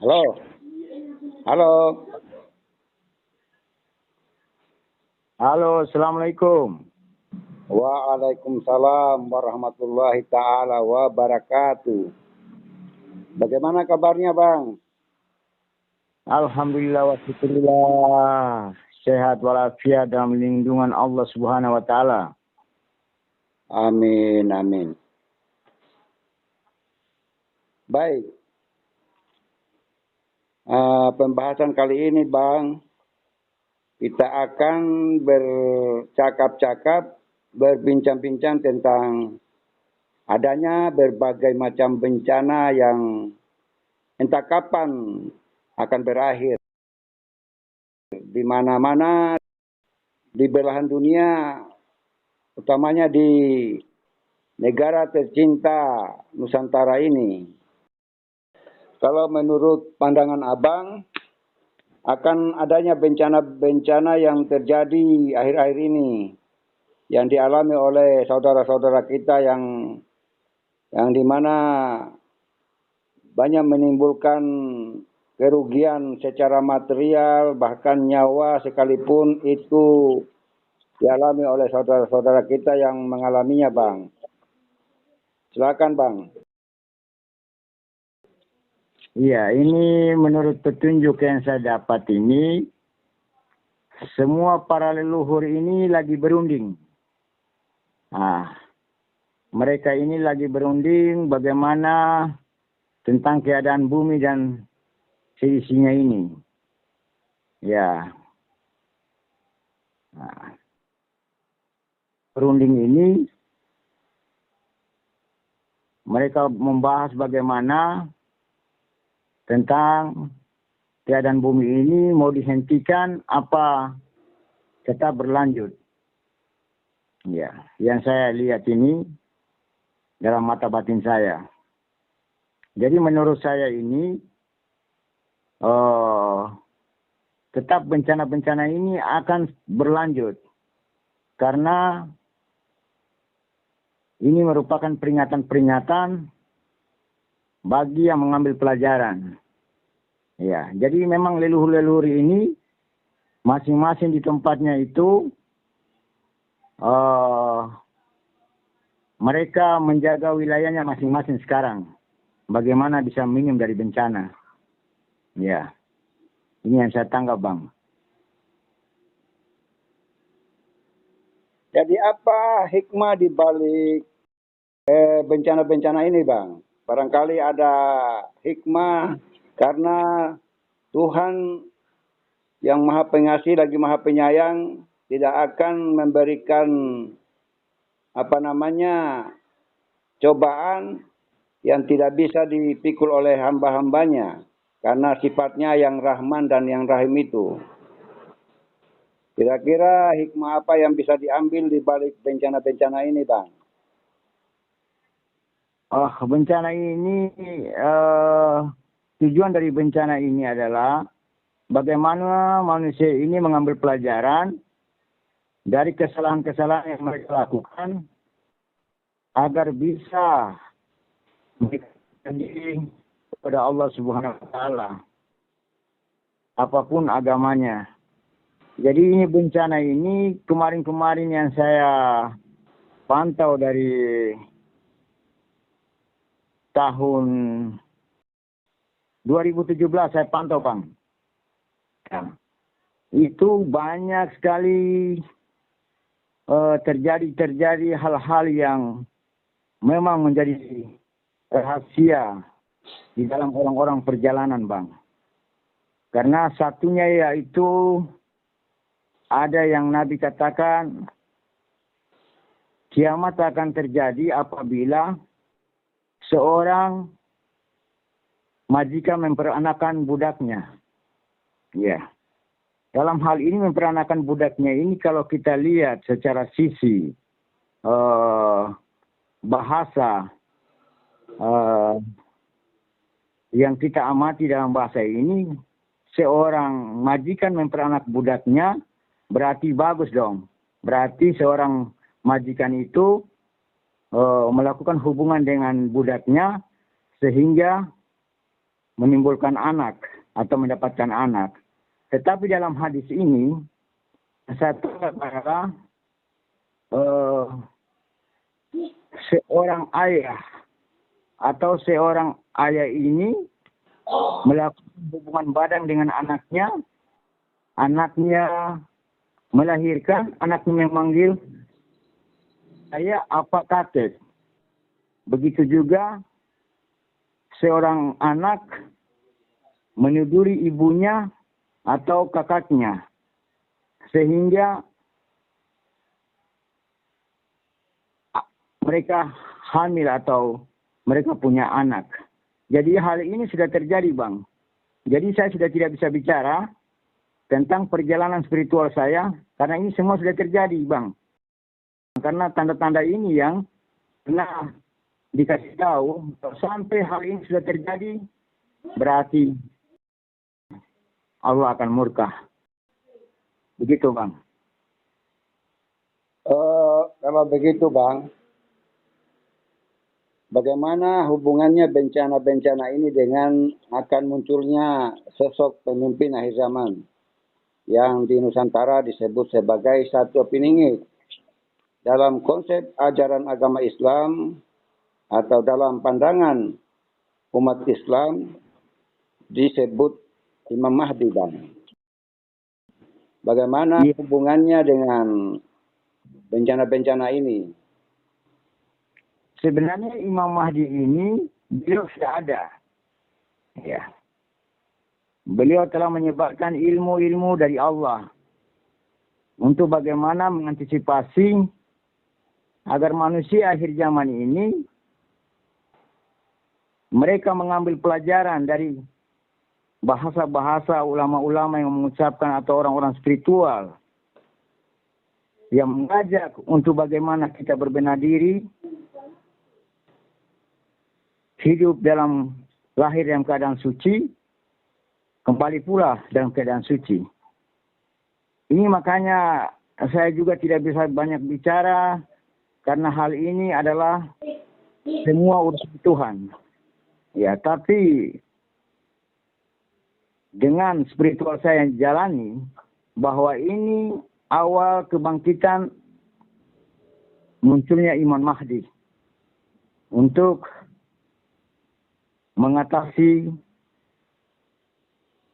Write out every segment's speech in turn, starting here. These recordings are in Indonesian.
Halo, halo, Halo, Assalamualaikum. waalaikumsalam warahmatullahi taala wabarakatuh. Bagaimana kabarnya, Bang? Alhamdulillah wa syukurillah. Sehat walafiat dalam lindungan Allah Subhanahu wa taala. Amin, amin. Baik, pembahasan kali ini, Bang, kita akan bercakap-cakap, berbincang-bincang tentang adanya berbagai macam bencana yang entah kapan akan berakhir. Di mana-mana di belahan dunia, utamanya di negara tercinta Nusantara ini. Kalau menurut pandangan Abang, akan adanya bencana-bencana yang terjadi akhir-akhir ini, yang dialami oleh saudara-saudara kita yang dimana banyak menimbulkan kerugian secara material, bahkan nyawa sekalipun itu dialami oleh saudara-saudara kita yang mengalaminya, Bang. Silakan, Bang. Iya, ini menurut petunjuk yang saya dapat ini, semua para leluhur ini lagi berunding. Nah, mereka ini lagi berunding bagaimana tentang keadaan bumi dan seisinya ini. Ya, nah, berunding ini mereka membahas bagaimana tentang keadaan bumi ini mau dihentikan apa tetap berlanjut. Ya, yang saya lihat ini dalam mata batin saya. Jadi menurut saya ini tetap bencana-bencana ini akan berlanjut karena ini merupakan peringatan-peringatan bagi yang mengambil pelajaran. Ya, jadi memang leluhur-leluhur ini masing-masing di tempatnya itu mereka menjaga wilayahnya masing-masing sekarang. Bagaimana bisa minim dari bencana. Ya, ini yang saya tanggap, Bang. Jadi apa hikmah di balik bencana-bencana ini, Bang? Barangkali ada hikmah karena Tuhan yang Maha Pengasih lagi Maha Penyayang tidak akan memberikan cobaan yang tidak bisa dipikul oleh hamba-hambanya karena sifatnya yang Rahman dan yang Rahim itu. Kira-kira hikmah apa yang bisa diambil di balik bencana-bencana ini, Bang? Bencana ini, tujuan dari bencana ini adalah bagaimana manusia ini mengambil pelajaran dari kesalahan-kesalahan yang mereka lakukan agar bisa mendekatkan diri kepada Allah Subhanahu wa taala. Apapun agamanya. Jadi ini bencana ini kemarin-kemarin yang saya pantau dari tahun 2017 saya pantau, Bang. Itu banyak sekali terjadi hal-hal yang memang menjadi rahasia di dalam orang-orang perjalanan, Bang. Karena satunya yaitu ada yang Nabi katakan kiamat akan terjadi apabila seorang majikan memperanakan budaknya. Ya. Dalam hal ini memperanakan budaknya ini kalau kita lihat secara sisi bahasa yang kita amati dalam bahasa ini, seorang majikan memperanak budaknya berarti bagus dong. Berarti seorang majikan itu melakukan hubungan dengan budaknya sehingga menimbulkan anak atau mendapatkan anak. Tetapi dalam hadis ini, saya tangkap adalah seorang ayah atau seorang ayah ini melakukan hubungan badan dengan anaknya, anaknya melahirkan, anaknya memanggil saya apa kakek. Begitu juga seorang anak meniduri ibunya atau kakaknya, sehingga mereka hamil atau mereka punya anak. Jadi hal ini sudah terjadi, Bang. Jadi saya sudah tidak bisa bicara tentang perjalanan spiritual saya, karena ini semua sudah terjadi, Bang. Karena tanda-tanda ini yang pernah dikasih tahu, sampai hal ini sudah terjadi, berarti Allah akan murka. Begitu, Bang. Kalau begitu, Bang, bagaimana hubungannya bencana-bencana ini dengan akan munculnya sosok pemimpin akhir zaman yang di Nusantara disebut sebagai Satrio Piningit? Dalam konsep ajaran agama Islam atau dalam pandangan umat Islam disebut Imam Mahdi, Bang. Bagaimana hubungannya dengan bencana-bencana ini? Sebenarnya Imam Mahdi ini beliau sudah ada. Ya. Beliau telah menyebarkan ilmu-ilmu dari Allah untuk bagaimana mengantisipasi agar manusia akhir zaman ini mereka mengambil pelajaran dari bahasa-bahasa ulama-ulama yang mengucapkan atau orang-orang spiritual yang mengajak untuk bagaimana kita berbenah diri, hidup dalam lahir dalam keadaan suci, kembali pula dalam keadaan suci. Ini makanya saya juga tidak bisa banyak bicara, karena hal ini adalah semua urusan Tuhan. Ya, tapi dengan spiritual saya yang jalani, bahwa ini awal kebangkitan munculnya Imam Mahdi untuk mengatasi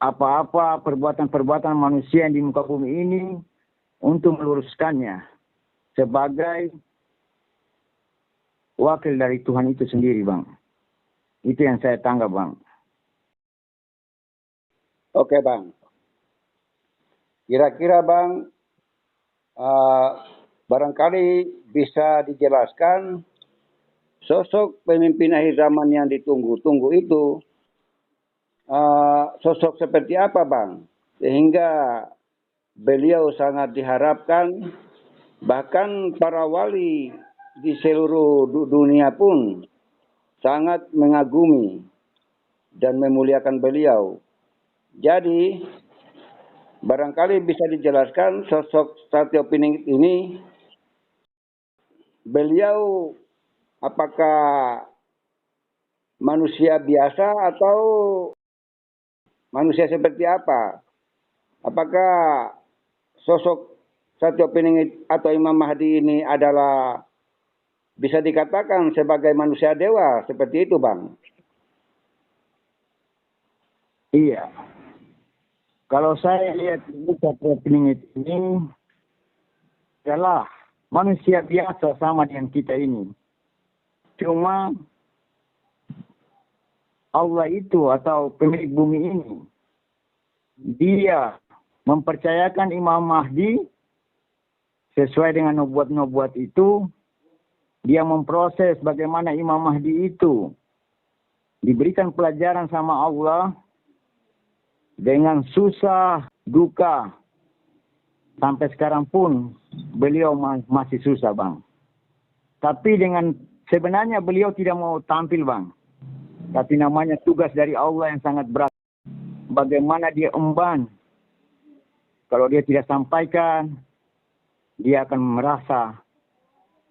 apa-apa perbuatan-perbuatan manusia yang di muka bumi ini, untuk meluruskannya sebagai wakil dari Tuhan itu sendiri, Bang. Itu yang saya tanggap, Bang. Oke, Bang. Kira-kira, Bang, barangkali bisa dijelaskan sosok pemimpin akhir zaman yang ditunggu-tunggu itu sosok seperti apa, Bang? Sehingga beliau sangat diharapkan, bahkan para wali di seluruh dunia pun sangat mengagumi dan memuliakan beliau. Jadi, barangkali bisa dijelaskan sosok Satrio Piningit ini, beliau apakah manusia biasa atau manusia seperti apa? Apakah sosok Satrio Piningit atau Imam Mahdi ini adalah bisa dikatakan sebagai manusia dewa, seperti itu, Bang? Iya. Kalau saya lihat Satrio Piningit ini adalah manusia biasa sama dengan kita ini. Cuma Allah itu atau pemilik bumi ini, dia mempercayakan Imam Mahdi sesuai dengan nubuat-nubuat itu. Dia memproses bagaimana Imam Mahdi itu diberikan pelajaran sama Allah dengan susah, duka. Sampai sekarang pun beliau masih susah, Bang. Tapi sebenarnya beliau tidak mau tampil, Bang. Tapi namanya tugas dari Allah yang sangat berat. Bagaimana dia emban. Kalau dia tidak sampaikan, dia akan merasa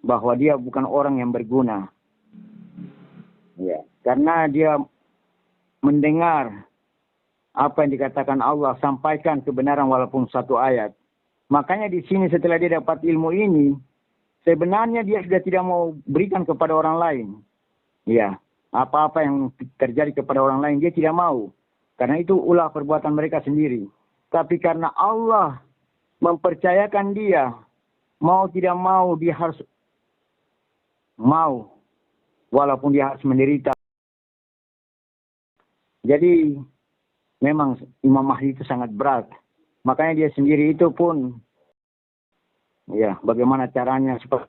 bahwa dia bukan orang yang berguna. Ya, karena dia mendengar apa yang dikatakan Allah, sampaikan kebenaran walaupun satu ayat. Makanya di sini setelah dia dapat ilmu ini, sebenarnya dia sudah tidak mau berikan kepada orang lain. Ya, apa-apa yang terjadi kepada orang lain dia tidak mau. Karena itu ulah perbuatan mereka sendiri. Tapi karena Allah mempercayakan dia, mau tidak mau dia harus mau. Walaupun dia harus menderita. Jadi memang Imam Mahdi itu sangat berat. Makanya dia sendiri itu pun, ya bagaimana caranya supaya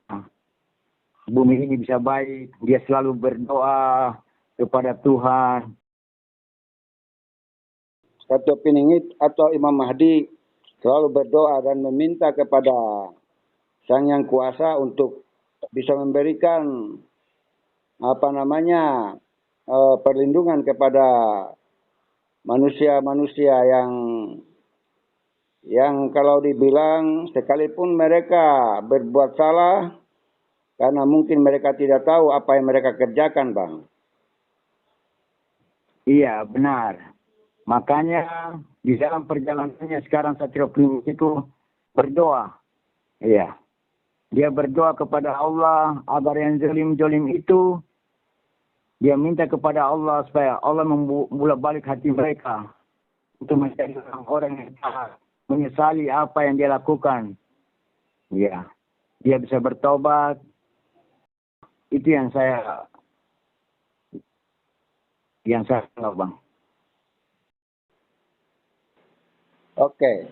bumi ini bisa baik. Dia selalu berdoa kepada Tuhan. Satu Piningit atau Imam Mahdi selalu berdoa dan meminta kepada Sang Yang Kuasa untuk bisa memberikan perlindungan kepada manusia-manusia yang kalau dibilang sekalipun mereka berbuat salah karena mungkin mereka tidak tahu apa yang mereka kerjakan, Bang. Iya, benar. Makanya di dalam perjalanannya sekarang Satrio Piningit itu berdoa. Iya. Dia berdoa kepada Allah agar yang zalim-zalim itu, dia minta kepada Allah supaya Allah membolak balik hati mereka untuk menjadi orang yang taat, menyesali apa yang dia lakukan. Ya, dia bisa bertobat. Itu yang saya tahu, Bang. Oke.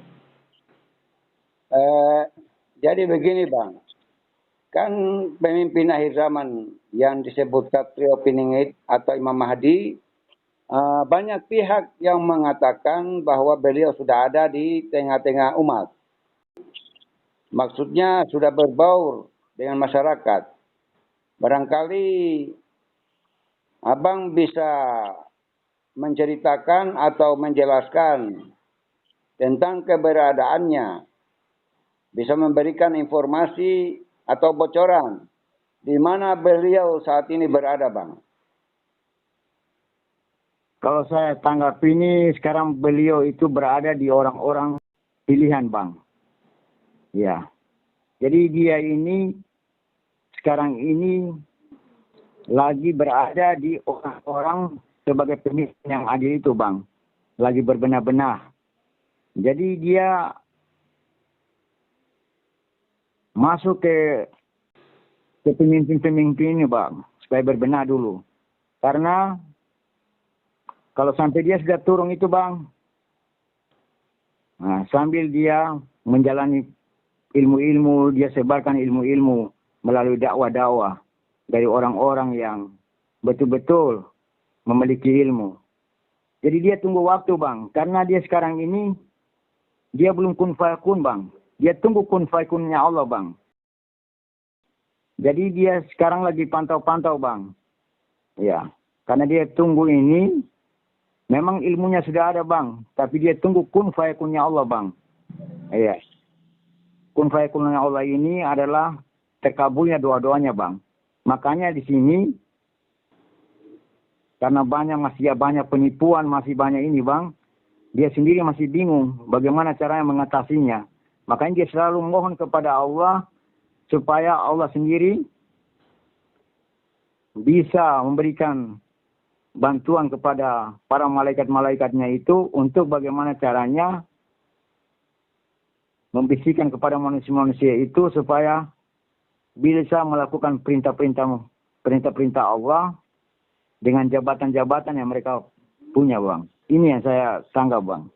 Jadi begini, Bang. Kan pemimpin akhir zaman yang disebut Satrio Piningit atau Imam Mahdi, banyak pihak yang mengatakan bahwa beliau sudah ada di tengah-tengah umat. Maksudnya sudah berbaur dengan masyarakat. Barangkali Abang bisa menceritakan atau menjelaskan tentang keberadaannya. Bisa memberikan informasi atau bocoran di mana beliau saat ini berada, Bang. Kalau saya tanggap ini, sekarang beliau itu berada di orang-orang pilihan, Bang. Ya. Jadi dia ini sekarang ini lagi berada di orang-orang sebagai pemimpin yang adil itu, Bang. Lagi berbenah-benah. Jadi dia masuk ke pemimpin-pemimpin ini, Bang. Supaya berbenah dulu. Karena kalau sampai dia sudah turun itu, Bang. Nah, sambil dia menjalani ilmu-ilmu, dia sebarkan ilmu-ilmu melalui dakwah-dakwah dari orang-orang yang betul-betul memiliki ilmu. Jadi dia tunggu waktu, Bang. Karena dia sekarang ini, dia belum kun fayakun, Bang. Dia tunggu kun fayakunnya Allah, Bang. Jadi dia sekarang lagi pantau-pantau, Bang. Ya, karena dia tunggu ini, memang ilmunya sudah ada, Bang. Tapi dia tunggu kun fayakunnya Allah, Bang. Iya. Kun fayakunnya Allah ini adalah terkabulnya doa-doanya, Bang. Makanya di sini, karena masih banyak penipuan, masih banyak ini, Bang. Dia sendiri masih bingung bagaimana caranya mengatasinya. Makanya dia selalu mohon kepada Allah supaya Allah sendiri bisa memberikan bantuan kepada para malaikat-malaikatnya itu untuk bagaimana caranya membisikkan kepada manusia-manusia itu supaya bisa melakukan perintah-perintah Allah dengan jabatan-jabatan yang mereka punya, Bang. Ini yang saya tanggap, Bang.